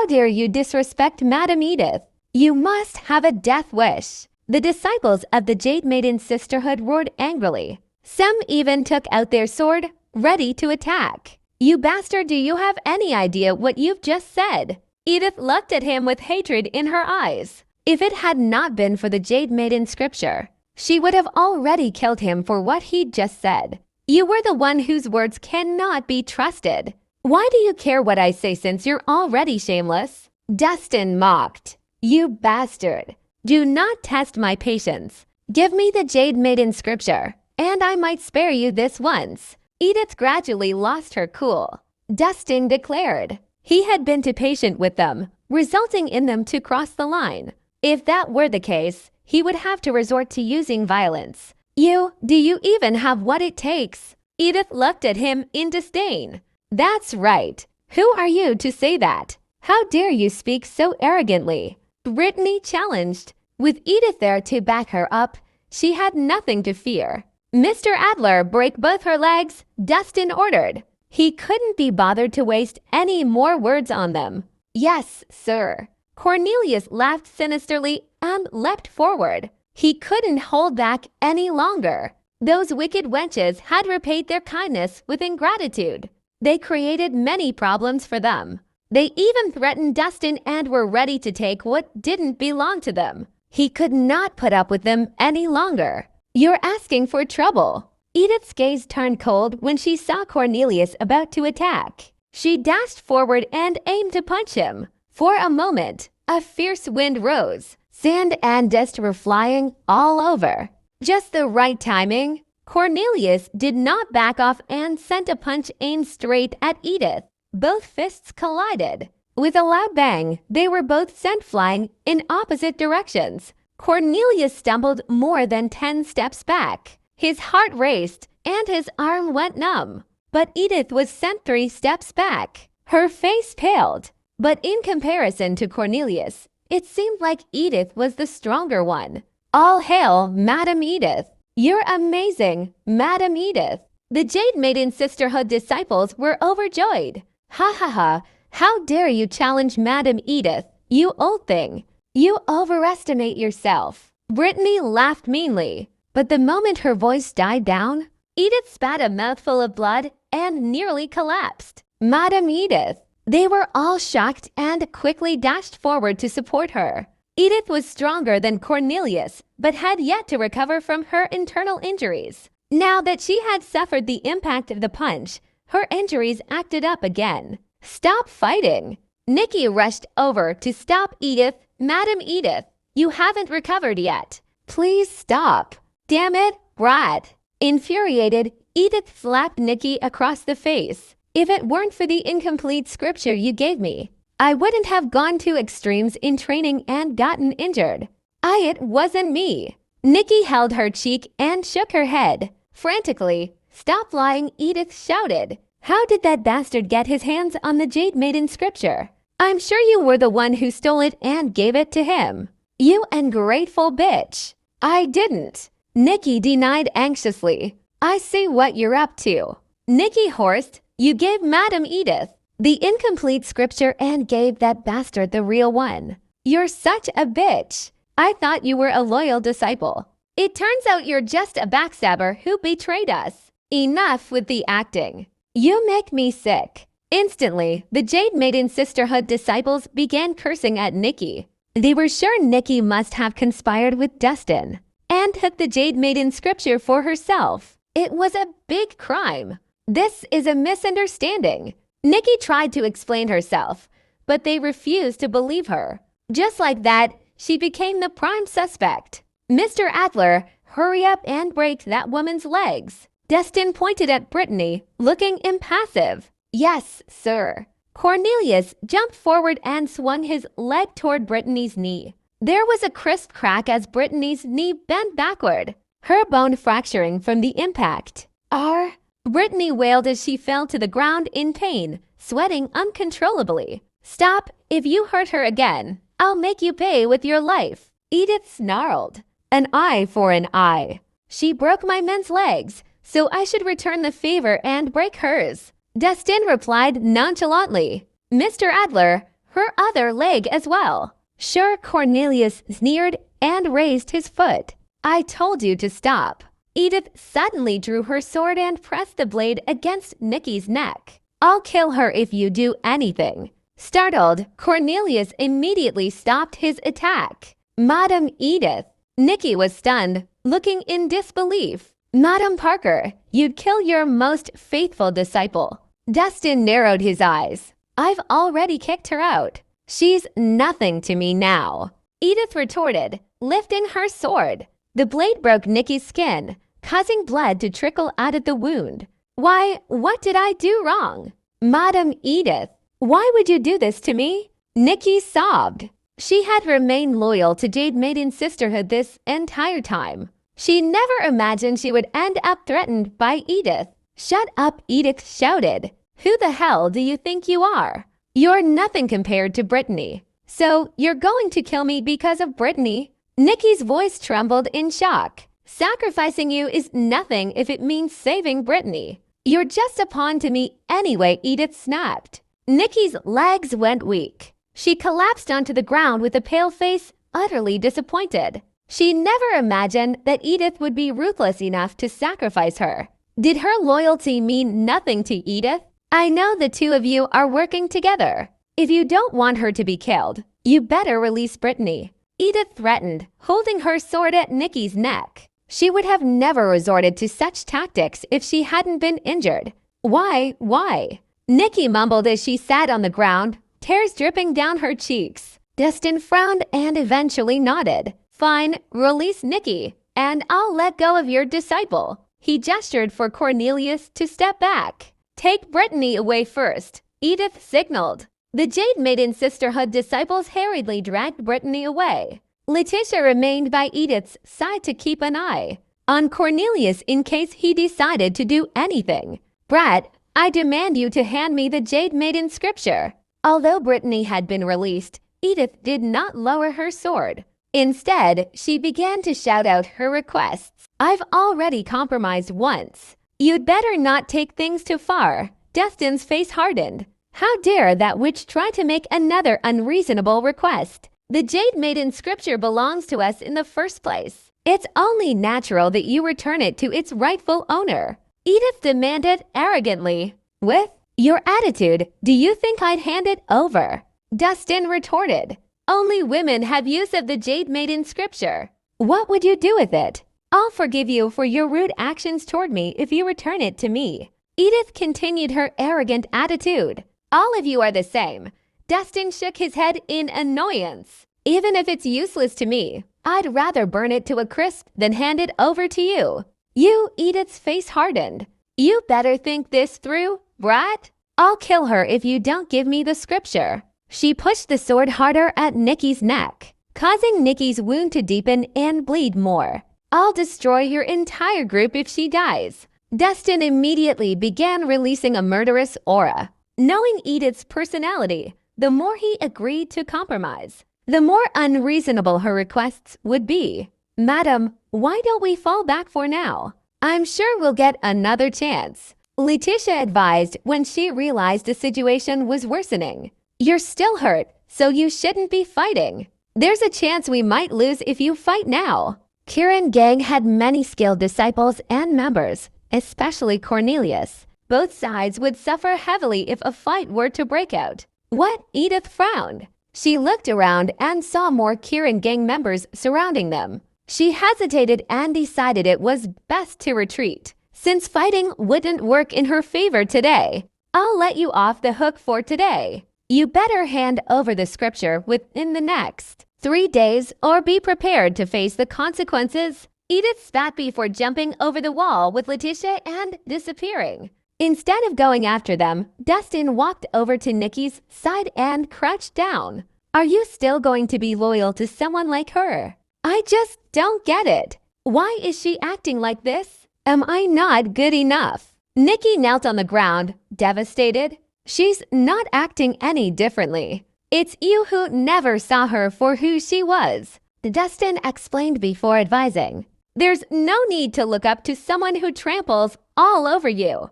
How dare you disrespect Madam Edith? You must have a death wish. The disciples of the Jade Maiden Sisterhood roared angrily. Some even took out their sword, ready to attack. You bastard, do you have any idea what you've just said? Edith looked at him with hatred in her eyes. If it had not been for the Jade Maiden scripture, she would have already killed him for what he'd just said. You were the one whose words cannot be trusted. Why do you care what I say since you're already shameless? Dustin mocked. You bastard. Do not test my patience. Give me the Jade Maiden scripture, and I might spare you this once. Edith gradually lost her cool. Dustin declared. He had been too patient with them, resulting in them to cross the line. If that were the case, he would have to resort to using violence. Do you even have what it takes? Edith looked at him in disdain. That's right. Who are you to say that? How dare you speak so arrogantly? Brittany challenged. With Edith there to back her up, she had nothing to fear. Mr. Adler, break both her legs, Dustin ordered. He couldn't be bothered to waste any more words on them. Yes, sir. Cornelius laughed sinisterly and leapt forward. He couldn't hold back any longer. Those wicked wenches had repaid their kindness with ingratitude. They created many problems for them. They even threatened Dustin and were ready to take what didn't belong to them. He could not put up with them any longer. You're asking for trouble. Edith's gaze turned cold when she saw Cornelius about to attack. She dashed forward and aimed to punch him. For a moment, a fierce wind rose. Sand and dust were flying all over. Just the right timing. Cornelius did not back off and sent a punch aimed straight at Edith. Both fists collided. With a loud bang, they were both sent flying in opposite directions. Cornelius stumbled more than 10 steps back. His heart raced and his arm went numb. But Edith was sent 3 steps back. Her face paled. But in comparison to Cornelius, it seemed like Edith was the stronger one. All hail, Madam Edith. You're amazing, Madam Edith. The Jade Maiden Sisterhood disciples were overjoyed. Ha ha ha, how dare you challenge Madam Edith, you old thing. You overestimate yourself. Brittany laughed meanly, but the moment her voice died down, Edith spat a mouthful of blood and nearly collapsed. Madam Edith. They were all shocked and quickly dashed forward to support her. Edith was stronger than Cornelius, but had yet to recover from her internal injuries. Now that she had suffered the impact of the punch, her injuries acted up again. Stop fighting. Nikki rushed over to stop Edith. Madam Edith, you haven't recovered yet. Please stop. Damn it, brat. Infuriated, Edith slapped Nikki across the face. If it weren't for the incomplete scripture you gave me, I wouldn't have gone to extremes in training and gotten injured. It wasn't me. Nikki held her cheek and shook her head. Frantically, stop lying, Edith shouted. How did that bastard get his hands on the Jade Maiden scripture? I'm sure you were the one who stole it and gave it to him. You ungrateful bitch. I didn't. Nikki denied anxiously. I see what you're up to. Nikki Horst, you gave Madam Edith the incomplete scripture and gave that bastard the real one. You're such a bitch. I thought you were a loyal disciple. It turns out you're just a backstabber who betrayed us. Enough with the acting. You make me sick. Instantly, the Jade Maiden Sisterhood disciples began cursing at Nikki. They were sure Nikki must have conspired with Dustin and took the Jade Maiden scripture for herself. It was a big crime. This is a misunderstanding. Nikki tried to explain herself, but they refused to believe her. Just like that, she became the prime suspect. Mr. Adler, hurry up and break that woman's legs. Dustin pointed at Brittany, looking impassive. Yes, sir. Cornelius jumped forward and swung his leg toward Brittany's knee. There was a crisp crack as Brittany's knee bent backward, her bone fracturing from the impact. Brittany wailed as she fell to the ground in pain, sweating uncontrollably. Stop. If you hurt her again, I'll make you pay with your life. Edith snarled. An eye for an eye. She broke my men's legs, so I should return the favor and break hers. Dustin replied nonchalantly. Mr. Adler, her other leg as well. Sure, Cornelius sneered and raised his foot. I told you to stop. Edith suddenly drew her sword and pressed the blade against Nikki's neck. I'll kill her if you do anything. Startled, Cornelius immediately stopped his attack. Madam Edith. Nikki was stunned, looking in disbelief. Madam Parker, you'd kill your most faithful disciple. Dustin narrowed his eyes. I've already kicked her out. She's nothing to me now. Edith retorted, lifting her sword. The blade broke Nikki's skin, causing blood to trickle out of the wound. Why, what did I do wrong? Madam Edith, why would you do this to me? Nikki sobbed. She had remained loyal to Jade Maiden Sisterhood this entire time. She never imagined she would end up threatened by Edith. Shut up, Edith shouted. Who the hell do you think you are? You're nothing compared to Brittany. So you're going to kill me because of Brittany? Nikki's voice trembled in shock. Sacrificing you is nothing if it means saving Brittany. You're just a pawn to me anyway, Edith snapped. Nikki's legs went weak. She collapsed onto the ground with a pale face, utterly disappointed. She never imagined that Edith would be ruthless enough to sacrifice her. Did her loyalty mean nothing to Edith? I know the two of you are working together. If you don't want her to be killed, you better release Brittany. Edith threatened, holding her sword at Nikki's neck. She would have never resorted to such tactics if she hadn't been injured. Why? Nikki mumbled as she sat on the ground, tears dripping down her cheeks. Dustin frowned and eventually nodded. Fine, release Nikki, and I'll let go of your disciple. He gestured for Cornelius to step back. Take Brittany away first, Edith signaled. The Jade Maiden Sisterhood disciples hurriedly dragged Brittany away. Letitia remained by Edith's side to keep an eye on Cornelius in case he decided to do anything. Brett, I demand you to hand me the Jade Maiden scripture. Although Brittany had been released, Edith did not lower her sword. Instead, she began to shout out her requests. I've already compromised once. You'd better not take things too far. Dustin's face hardened. How dare that witch try to make another unreasonable request? The Jade Maiden scripture belongs to us in the first place. It's only natural that you return it to its rightful owner. Edith demanded arrogantly. With your attitude, do you think I'd hand it over? Dustin retorted. Only women have use of the Jade Maiden scripture. What would you do with it? I'll forgive you for your rude actions toward me if you return it to me. Edith continued her arrogant attitude. All of you are the same. Dustin shook his head in annoyance. Even if it's useless to me, I'd rather burn it to a crisp than hand it over to you. Edith's face hardened. You better think this through, brat. I'll kill her if you don't give me the scripture. She pushed the sword harder at Nikki's neck, causing Nikki's wound to deepen and bleed more. I'll destroy your entire group if she dies. Dustin immediately began releasing a murderous aura. Knowing Edith's personality, the more he agreed to compromise, the more unreasonable her requests would be. Madam, why don't we fall back for now? I'm sure we'll get another chance. Letitia advised when she realized the situation was worsening. You're still hurt, so you shouldn't be fighting. There's a chance we might lose if you fight now. Kieran Gang had many skilled disciples and members, especially Cornelius. Both sides would suffer heavily if a fight were to break out. What? Edith frowned. She looked around and saw more Kieran Gang members surrounding them. She hesitated and decided it was best to retreat, since fighting wouldn't work in her favor today. I'll let you off the hook for today. You better hand over the scripture within the next 3 days or be prepared to face the consequences. Edith spat before jumping over the wall with Letitia and disappearing. Instead of going after them, Dustin walked over to Nikki's side and crouched down. Are you still going to be loyal to someone like her? I just don't get it. Why is she acting like this? Am I not good enough? Nikki knelt on the ground, devastated. She's not acting any differently. It's you who never saw her for who she was. Dustin explained before advising. There's no need to look up to someone who tramples all over you.